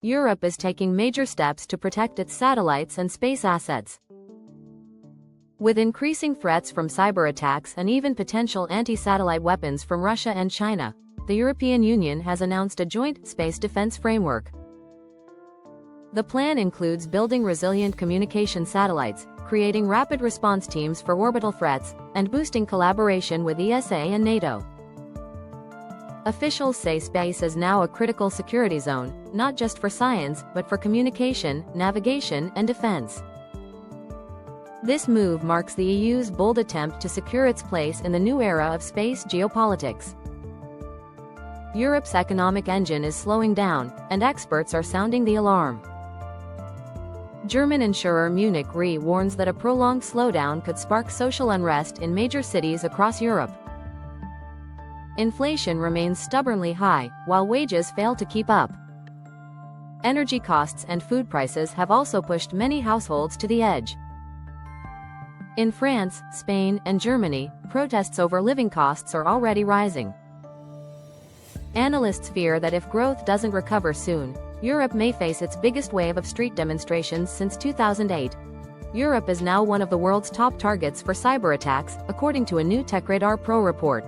Europe is taking major steps to protect its satellites and space assets. With increasing threats from cyberattacks and even potential anti-satellite weapons from Russia and China, the European Union has announced a joint space defense framework. The plan includes building resilient communication satellites, creating rapid response teams for orbital threats, and boosting collaboration with ESA and NATO. Officials say space is now a critical security zone, not just for science, but for communication, navigation, and defense. This move marks the EU's bold attempt to secure its place in the new era of space geopolitics. Europe's economic engine is slowing down, and experts are sounding the alarm. German insurer Munich Re warns that a prolonged slowdown could spark social unrest in major cities across Europe. Inflation remains stubbornly high, while wages fail to keep up. Energy costs and food prices have also pushed many households to the edge. In France, Spain, and Germany, protests over living costs are already rising. Analysts fear that if growth doesn't recover soon, Europe may face its biggest wave of street demonstrations since 2008. Europe is now one of the world's top targets for cyberattacks, according to a new TechRadar Pro report.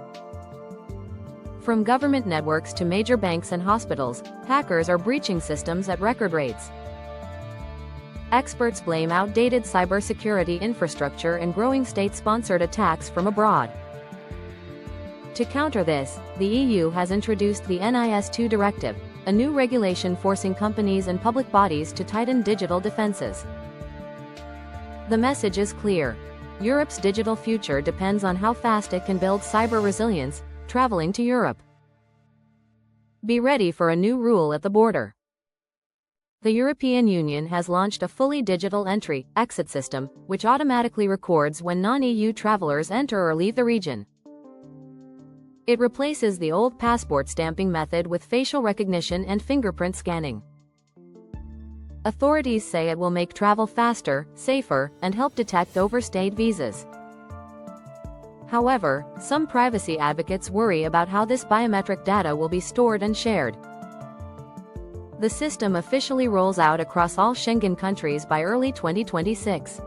From government networks to major banks and hospitals, hackers are breaching systems at record rates. Experts blame outdated cybersecurity infrastructure and growing state-sponsored attacks from abroad. To counter this, the EU has introduced the NIS2 Directive, a new regulation forcing companies and public bodies to tighten digital defenses. The message is clear. Europe's digital future depends on how fast it can build cyber resilience, traveling to Europe. Be ready for a new rule at the border. The European Union has launched a fully digital entry-exit system, which automatically records when non-EU travelers enter or leave the region. It replaces the old passport stamping method with facial recognition and fingerprint scanning. Authorities say it will make travel faster, safer, and help detect overstayed visas. However, some privacy advocates worry about how this biometric data will be stored and shared. The system officially rolls out across all Schengen countries by early 2026.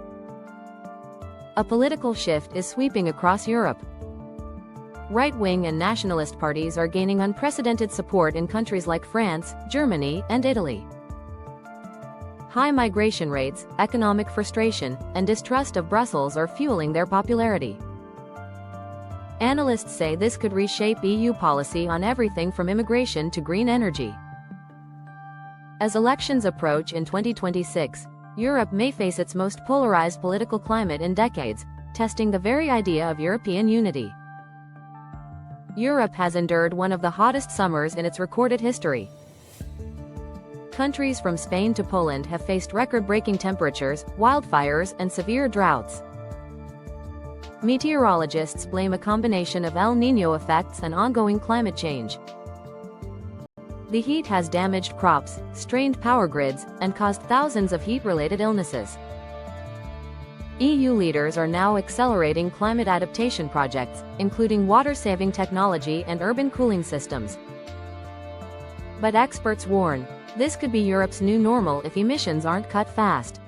A political shift is sweeping across Europe. Right-wing and nationalist parties are gaining unprecedented support in countries like France, Germany, and Italy. High migration rates, economic frustration, and distrust of Brussels are fueling their popularity. Analysts say this could reshape EU policy on everything from immigration to green energy. As elections approach in 2026, Europe may face its most polarized political climate in decades, testing the very idea of European unity. Europe has endured one of the hottest summers in its recorded history. Countries from Spain to Poland have faced record-breaking temperatures, wildfires, and severe droughts. Meteorologists blame a combination of El Niño effects and ongoing climate change. The heat has damaged crops, strained power grids, and caused thousands of heat-related illnesses. EU leaders are now accelerating climate adaptation projects, including water-saving technology and urban cooling systems. But experts warn, this could be Europe's new normal if emissions aren't cut fast.